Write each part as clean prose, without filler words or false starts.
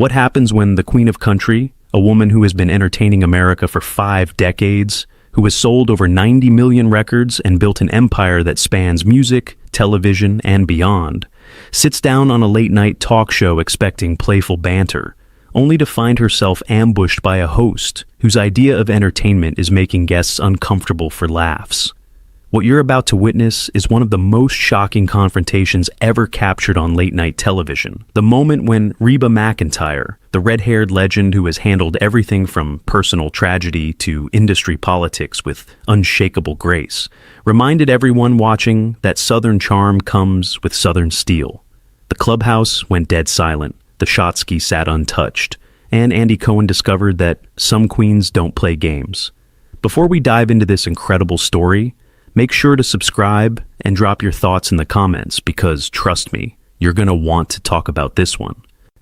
What happens when the Queen of Country, a woman who has been entertaining America for 5 decades, who has sold over 90 million records and built an empire that spans music, television, and beyond, sits down on a late-night talk show expecting playful banter, only to find herself ambushed by a host whose idea of entertainment is making guests uncomfortable for laughs? What you're about to witness is one of the most shocking confrontations ever captured on late-night television. The moment when Reba McEntire, the red-haired legend who has handled everything from personal tragedy to industry politics with unshakable grace, reminded everyone watching that Southern charm comes with Southern steel. The clubhouse went dead silent, the shotski sat untouched, and Andy Cohen discovered that some queens don't play games. Before we dive into this incredible story, make sure to subscribe and drop your thoughts in the comments because, trust me, you're going to want to talk about this one.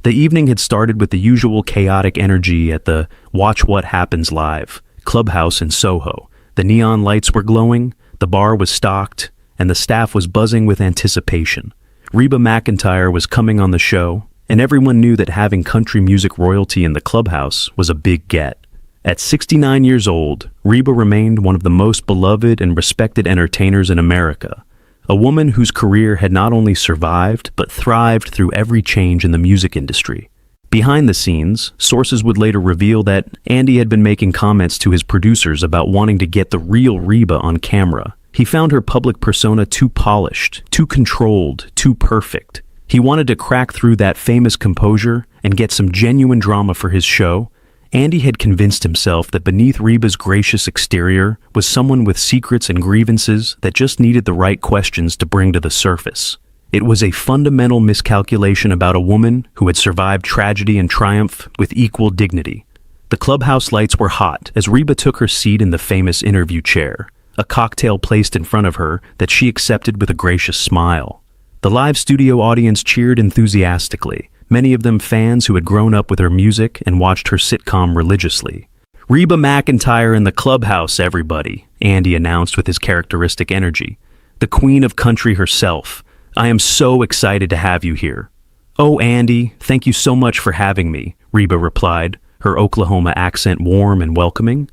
The evening had started with the usual chaotic energy at the Watch What Happens Live clubhouse in Soho. The neon lights were glowing, the bar was stocked, and the staff was buzzing with anticipation. Reba McEntire was coming on the show, and everyone knew that having country music royalty in the clubhouse was a big get. At 69 years old, Reba remained one of the most beloved and respected entertainers in America, a woman whose career had not only survived but thrived through every change in the music industry. Behind the scenes, sources would later reveal that Andy had been making comments to his producers about wanting to get the real Reba on camera. He found her public persona too polished, too controlled, too perfect. He wanted to crack through that famous composure and get some genuine drama for his show. Andy had convinced himself that beneath Reba's gracious exterior was someone with secrets and grievances that just needed the right questions to bring to the surface. It was a fundamental miscalculation about a woman who had survived tragedy and triumph with equal dignity. The clubhouse lights were hot as Reba took her seat in the famous interview chair, a cocktail placed in front of her that she accepted with a gracious smile. The live studio audience cheered enthusiastically, many of them fans who had grown up with her music and watched her sitcom religiously. "Reba McEntire in the clubhouse, everybody," Andy announced with his characteristic energy. "The Queen of Country herself. I am so excited to have you here." "Oh, Andy, thank you so much for having me," Reba replied, her Oklahoma accent warm and welcoming.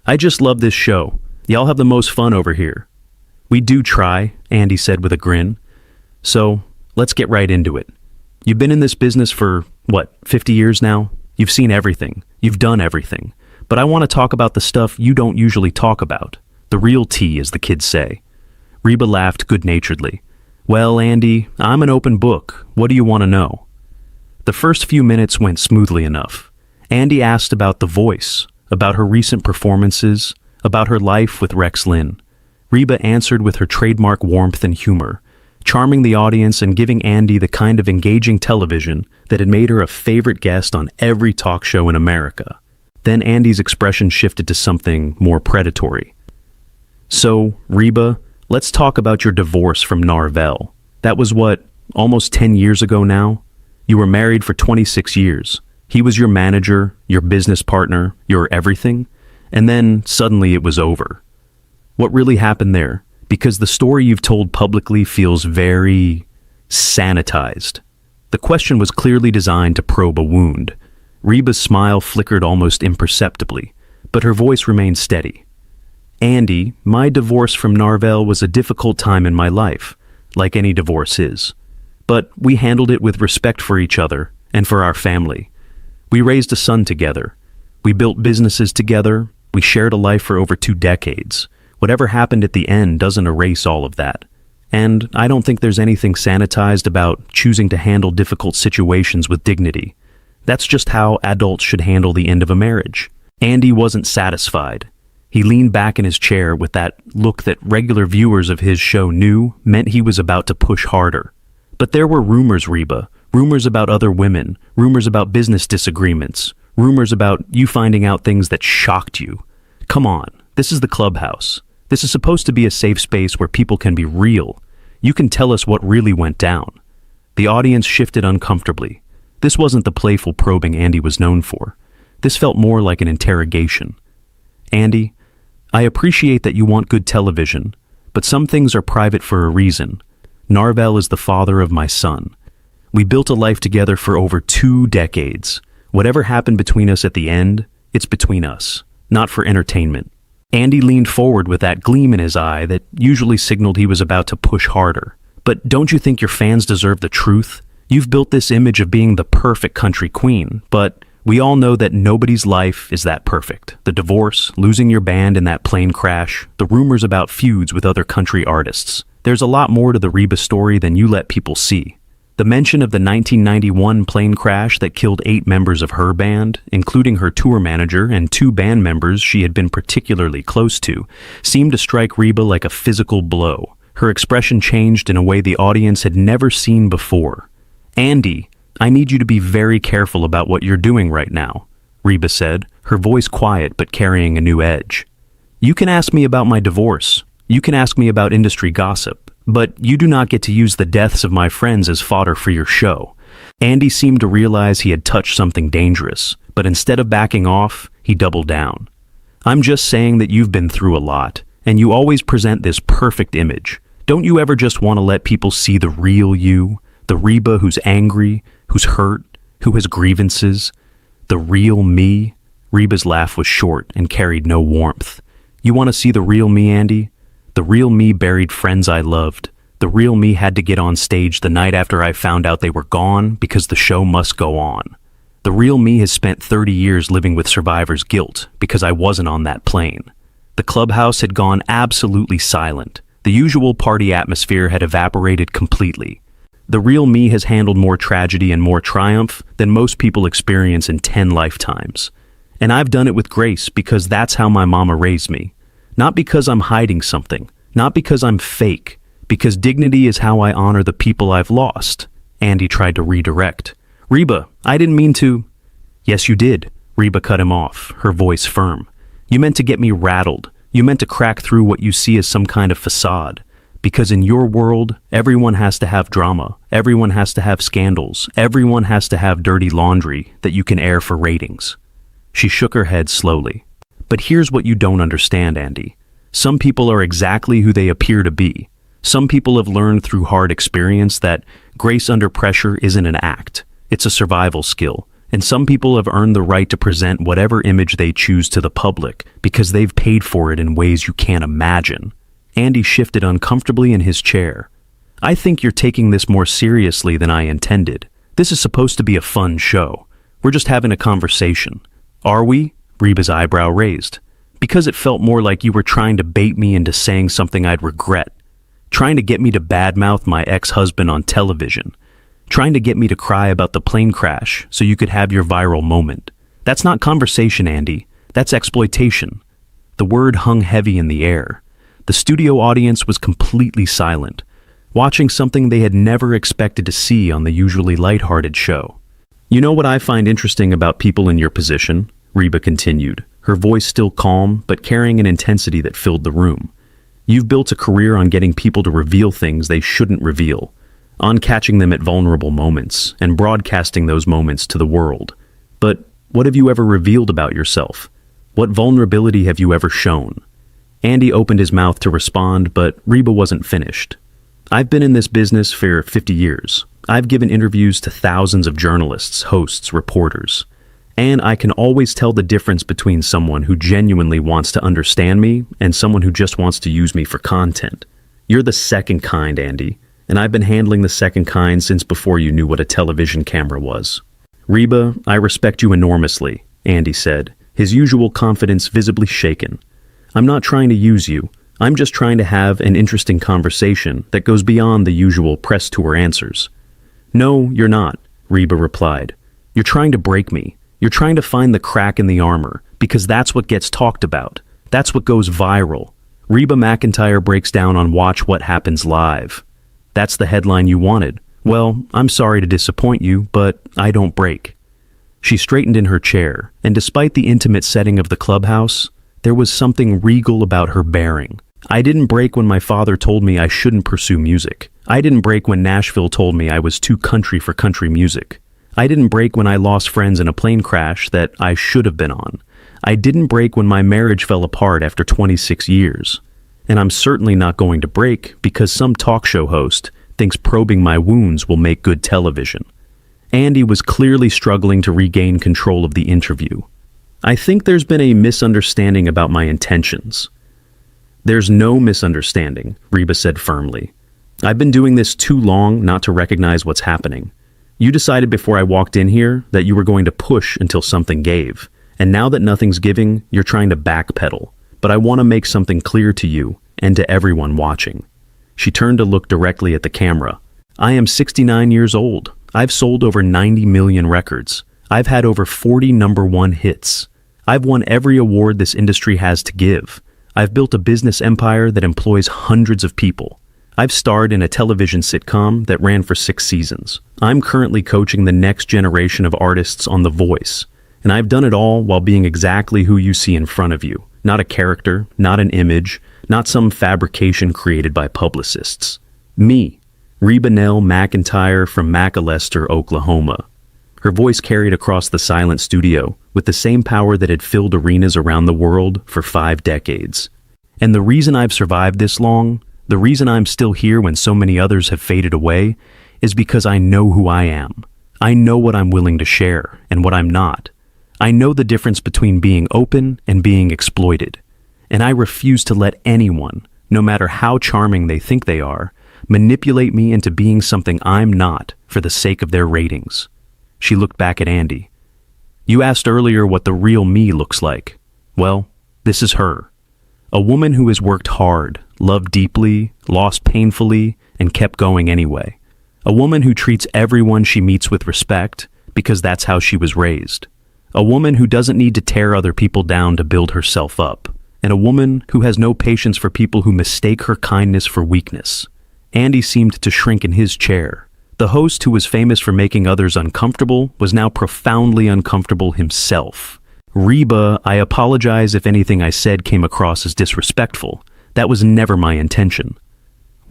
"I just love this show. Y'all have the most fun over here." "We do try," Andy said with a grin. "So, let's get right into it. You've been in this business for, 50 years now? You've seen everything. You've done everything. But I want to talk about the stuff you don't usually talk about. The real tea, as the kids say." Reba laughed good-naturedly. "Well, Andy, I'm an open book. What do you want to know?" The first few minutes went smoothly enough. Andy asked about The Voice, about her recent performances, about her life with Rex Linn. Reba answered with her trademark warmth and humor, charming the audience and giving Andy the kind of engaging television that had made her a favorite guest on every talk show in America. Then Andy's expression shifted to something more predatory. "So, Reba, let's talk about your divorce from Narvel. That was almost 10 years ago now? You were married for 26 years. He was your manager, your business partner, your everything, and then suddenly it was over. What really happened there? Because the story you've told publicly feels very sanitized." The question was clearly designed to probe a wound. Reba's smile flickered almost imperceptibly, but her voice remained steady. "Andy, my divorce from Narvel was a difficult time in my life, like any divorce is. But we handled it with respect for each other and for our family. We raised a son together. We built businesses together. We shared a life for over 2 decades. Whatever happened at the end doesn't erase all of that. And I don't think there's anything sanitized about choosing to handle difficult situations with dignity. That's just how adults should handle the end of a marriage." Andy wasn't satisfied. He leaned back in his chair with that look that regular viewers of his show knew meant he was about to push harder. "But there were rumors, Reba. Rumors about other women. Rumors about business disagreements. Rumors about you finding out things that shocked you. Come on, this is the clubhouse. This is supposed to be a safe space where people can be real. You can tell us what really went down." The audience shifted uncomfortably. This wasn't the playful probing Andy was known for. This felt more like an interrogation. "Andy, I appreciate that you want good television, but some things are private for a reason. Narvel is the father of my son. We built a life together for over 2 decades. Whatever happened between us at the end, it's between us, not for entertainment." Andy leaned forward with that gleam in his eye that usually signaled he was about to push harder. "But don't you think your fans deserve the truth? You've built this image of being the perfect country queen, but we all know that nobody's life is that perfect. The divorce, losing your band in that plane crash, the rumors about feuds with other country artists. There's a lot more to the Reba story than you let people see." The mention of the 1991 plane crash that killed 8 members of her band, including her tour manager and 2 band members she had been particularly close to, seemed to strike Reba like a physical blow. Her expression changed in a way the audience had never seen before. "Andy, I need you to be very careful about what you're doing right now," Reba said, her voice quiet but carrying a new edge. "You can ask me about my divorce. You can ask me about industry gossip. But you do not get to use the deaths of my friends as fodder for your show." Andy seemed to realize he had touched something dangerous, but instead of backing off, he doubled down. "I'm just saying that you've been through a lot, and you always present this perfect image. Don't you ever just want to let people see the real you? The Reba who's angry, who's hurt, who has grievances? The real me?" Reba's laugh was short and carried no warmth. "You want to see the real me, Andy? The real me buried friends I loved. The real me had to get on stage the night after I found out they were gone because the show must go on. The real me has spent 30 years living with survivor's guilt because I wasn't on that plane. The clubhouse had gone absolutely silent. The usual party atmosphere had evaporated completely. The real me has handled more tragedy and more triumph than most people experience in 10 lifetimes. And I've done it with grace because that's how my mama raised me. Not because I'm hiding something, not because I'm fake, because dignity is how I honor the people I've lost." Andy tried to redirect. "Reba, I didn't mean to—" "Yes, you did," Reba cut him off, her voice firm. "You meant to get me rattled. You meant to crack through what you see as some kind of facade. Because in your world, everyone has to have drama, everyone has to have scandals, everyone has to have dirty laundry that you can air for ratings." She shook her head slowly. "But here's what you don't understand, Andy. Some people are exactly who they appear to be. Some people have learned through hard experience that grace under pressure isn't an act. It's a survival skill. And some people have earned the right to present whatever image they choose to the public because they've paid for it in ways you can't imagine." Andy shifted uncomfortably in his chair. "I think you're taking this more seriously than I intended. This is supposed to be a fun show. We're just having a conversation. Are we?" Reba's eyebrow raised. "Because it felt more like you were trying to bait me into saying something I'd regret. Trying to get me to badmouth my ex-husband on television. Trying to get me to cry about the plane crash so you could have your viral moment. That's not conversation, Andy. That's exploitation." The word hung heavy in the air. The studio audience was completely silent, watching something they had never expected to see on the usually lighthearted show. "You know what I find interesting about people in your position?" Reba continued, her voice still calm but carrying an intensity that filled the room. "You've built a career on getting people to reveal things they shouldn't reveal, on catching them at vulnerable moments and broadcasting those moments to the world. But what have you ever revealed about yourself? What vulnerability have you ever shown?" Andy opened his mouth to respond, but Reba wasn't finished. "I've been in this business for 50 years. I've given interviews to thousands of journalists, hosts, reporters. And I can always tell the difference between someone who genuinely wants to understand me and someone who just wants to use me for content. You're the second kind, Andy, and I've been handling the second kind since before you knew what a television camera was." "Reba, I respect you enormously," Andy said, his usual confidence visibly shaken. "I'm not trying to use you. I'm just trying to have an interesting conversation that goes beyond the usual press tour answers." "No, you're not," Reba replied. "You're trying to break me. You're trying to find the crack in the armor, because that's what gets talked about. That's what goes viral. Reba McEntire breaks down on Watch What Happens Live. That's the headline you wanted. Well, I'm sorry to disappoint you, but I don't break." She straightened in her chair, and despite the intimate setting of the clubhouse, there was something regal about her bearing. "I didn't break when my father told me I shouldn't pursue music. I didn't break when Nashville told me I was too country for country music. I didn't break when I lost friends in a plane crash that I should have been on. I didn't break when my marriage fell apart after 26 years. And I'm certainly not going to break because some talk show host thinks probing my wounds will make good television. Andy was clearly struggling to regain control of the interview. I think there's been a misunderstanding about my intentions. There's no misunderstanding, Reba said firmly. I've been doing this too long not to recognize what's happening. You decided before I walked in here that you were going to push until something gave, and now that nothing's giving, you're trying to backpedal. But I want to make something clear to you and to everyone watching. She turned to look directly at the camera. I am 69 years old. I've sold over 90 million records. I've had over 40 #1 hits. I've won every award this industry has to give. I've built a business empire that employs hundreds of people. I've starred in a television sitcom that ran for 6 seasons. I'm currently coaching the next generation of artists on The Voice. And I've done it all while being exactly who you see in front of you. Not a character, not an image, not some fabrication created by publicists. Me, Reba McEntire from McAlester, Oklahoma. Her voice carried across the silent studio with the same power that had filled arenas around the world for 5 decades. And the reason I've survived this long, the reason I'm still here when so many others have faded away, is because I know who I am. I know what I'm willing to share and what I'm not. I know the difference between being open and being exploited. And I refuse to let anyone, no matter how charming they think they are, manipulate me into being something I'm not for the sake of their ratings. She looked back at Andy. You asked earlier what the real me looks like. Well, this is her. A woman who has worked hard, loved deeply, lost painfully, and kept going anyway. A woman who treats everyone she meets with respect because that's how she was raised. A woman who doesn't need to tear other people down to build herself up. And a woman who has no patience for people who mistake her kindness for weakness. Andy seemed to shrink in his chair. The host who was famous for making others uncomfortable was now profoundly uncomfortable himself. Reba, I apologize if anything I said came across as disrespectful. That was never my intention.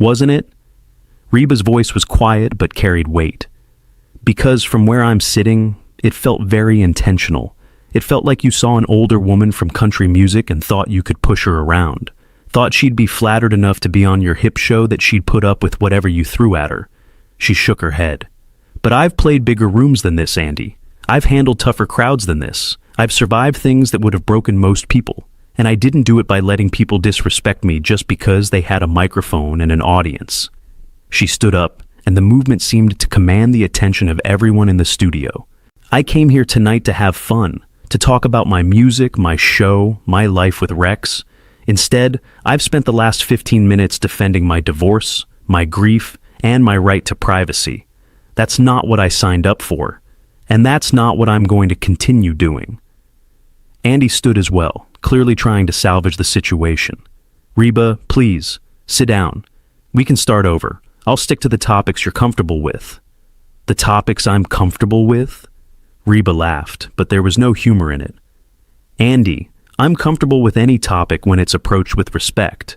Wasn't it? Reba's voice was quiet but carried weight. Because from where I'm sitting, it felt very intentional. It felt like you saw an older woman from country music and thought you could push her around. Thought she'd be flattered enough to be on your hip show that she'd put up with whatever you threw at her. She shook her head. But I've played bigger rooms than this, Andy. I've handled tougher crowds than this. I've survived things that would have broken most people. And I didn't do it by letting people disrespect me just because they had a microphone and an audience. She stood up, and the movement seemed to command the attention of everyone in the studio. I came here tonight to have fun, to talk about my music, my show, my life with Rex. Instead, I've spent the last 15 minutes defending my divorce, my grief, and my right to privacy. That's not what I signed up for, and that's not what I'm going to continue doing. Andy stood as well, clearly trying to salvage the situation. Reba, please, sit down. We can start over. I'll stick to the topics you're comfortable with. The topics I'm comfortable with? Reba laughed, but there was no humor in it. Andy, I'm comfortable with any topic when it's approached with respect.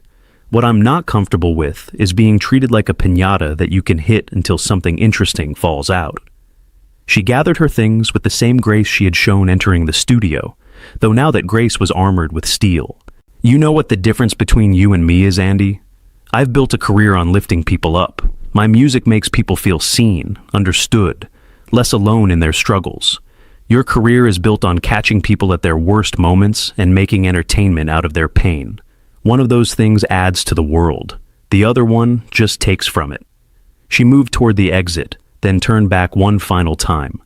What I'm not comfortable with is being treated like a piñata that you can hit until something interesting falls out. She gathered her things with the same grace she had shown entering the studio, though now that grace was armored with steel. You know what the difference between you and me is, Andy? I've built a career on lifting people up. My music makes people feel seen, understood, less alone in their struggles. Your career is built on catching people at their worst moments and making entertainment out of their pain. One of those things adds to the world. The other one just takes from it. She moved toward the exit, then turned back one final time.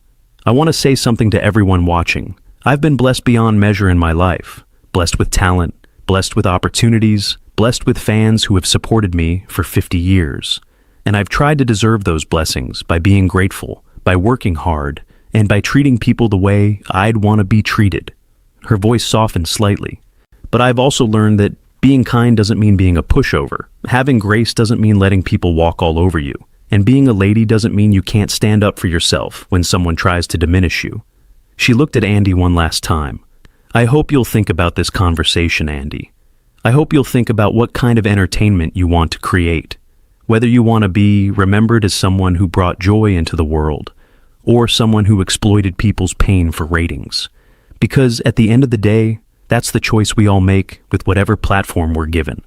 I want to say something to everyone watching. I've been blessed beyond measure in my life. Blessed with talent, blessed with opportunities, blessed with fans who have supported me for 50 years. And I've tried to deserve those blessings by being grateful, by working hard, and by treating people the way I'd want to be treated. Her voice softened slightly. But I've also learned that being kind doesn't mean being a pushover. Having grace doesn't mean letting people walk all over you. And being a lady doesn't mean you can't stand up for yourself when someone tries to diminish you. She looked at Andy one last time. I hope you'll think about this conversation, Andy. I hope you'll think about what kind of entertainment you want to create. Whether you want to be remembered as someone who brought joy into the world, or someone who exploited people's pain for ratings. Because at the end of the day, that's the choice we all make with whatever platform we're given.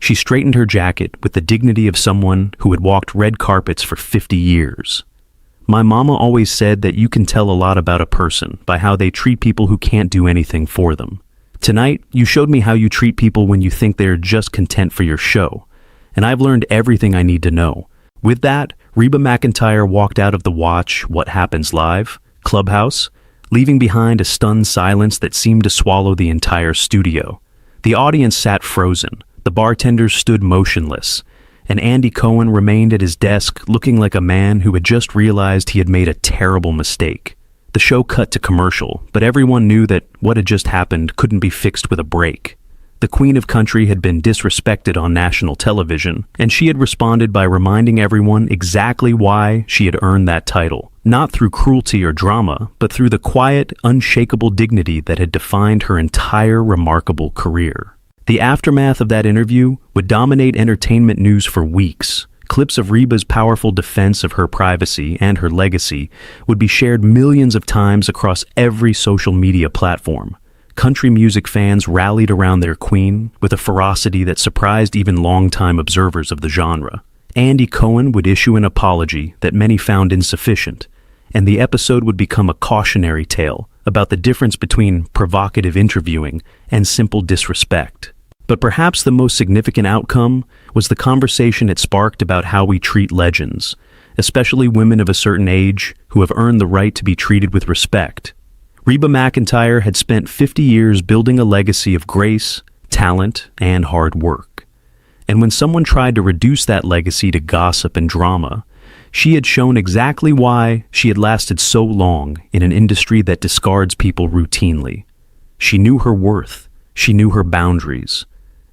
She straightened her jacket with the dignity of someone who had walked red carpets for 50 years. My mama always said that you can tell a lot about a person by how they treat people who can't do anything for them. Tonight, you showed me how you treat people when you think they're just content for your show, and I've learned everything I need to know. With that, Reba McEntire walked out of the Watch What Happens Live clubhouse, leaving behind a stunned silence that seemed to swallow the entire studio. The audience sat frozen, the bartenders stood motionless, and Andy Cohen remained at his desk looking like a man who had just realized he had made a terrible mistake. The show cut to commercial, but everyone knew that what had just happened couldn't be fixed with a break. The Queen of Country had been disrespected on national television, and she had responded by reminding everyone exactly why she had earned that title. Not through cruelty or drama, but through the quiet, unshakable dignity that had defined her entire remarkable career. The aftermath of that interview would dominate entertainment news for weeks. Clips of Reba's powerful defense of her privacy and her legacy would be shared millions of times across every social media platform. Country music fans rallied around their queen with a ferocity that surprised even longtime observers of the genre. Andy Cohen would issue an apology that many found insufficient, and the episode would become a cautionary tale about the difference between provocative interviewing and simple disrespect. But perhaps the most significant outcome was the conversation it sparked about how we treat legends, especially women of a certain age who have earned the right to be treated with respect. Reba McEntire had spent 50 years building a legacy of grace, talent, and hard work. And when someone tried to reduce that legacy to gossip and drama, she had shown exactly why she had lasted so long in an industry that discards people routinely. She knew her worth, she knew her boundaries,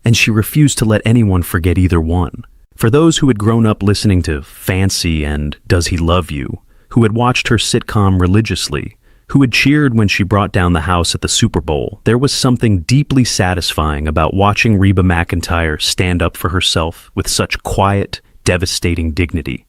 and she refused to let anyone forget either one. For those who had grown up listening to Fancy and Does He Love You, who had watched her sitcom religiously, who had cheered when she brought down the house at the Super Bowl, there was something deeply satisfying about watching Reba McEntire stand up for herself with such quiet, devastating dignity.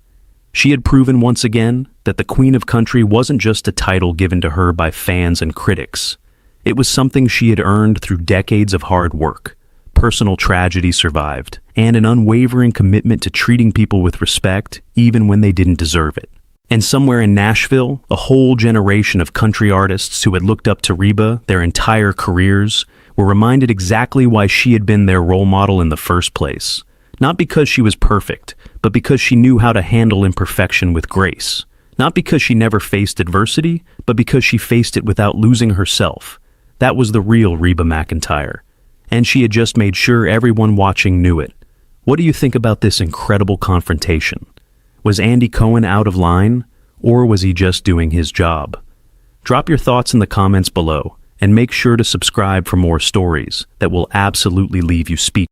She had proven once again that the Queen of Country wasn't just a title given to her by fans and critics. It was something she had earned through decades of hard work. Personal tragedy survived, and an unwavering commitment to treating people with respect even when they didn't deserve it. And somewhere in Nashville, a whole generation of country artists who had looked up to Reba their entire careers were reminded exactly why she had been their role model in the first place. Not because she was perfect, but because she knew how to handle imperfection with grace. Not because she never faced adversity, but because she faced it without losing herself. That was the real Reba McEntire. And she had just made sure everyone watching knew it. What do you think about this incredible confrontation? Was Andy Cohen out of line, or was he just doing his job? Drop your thoughts in the comments below, and make sure to subscribe for more stories that will absolutely leave you speechless.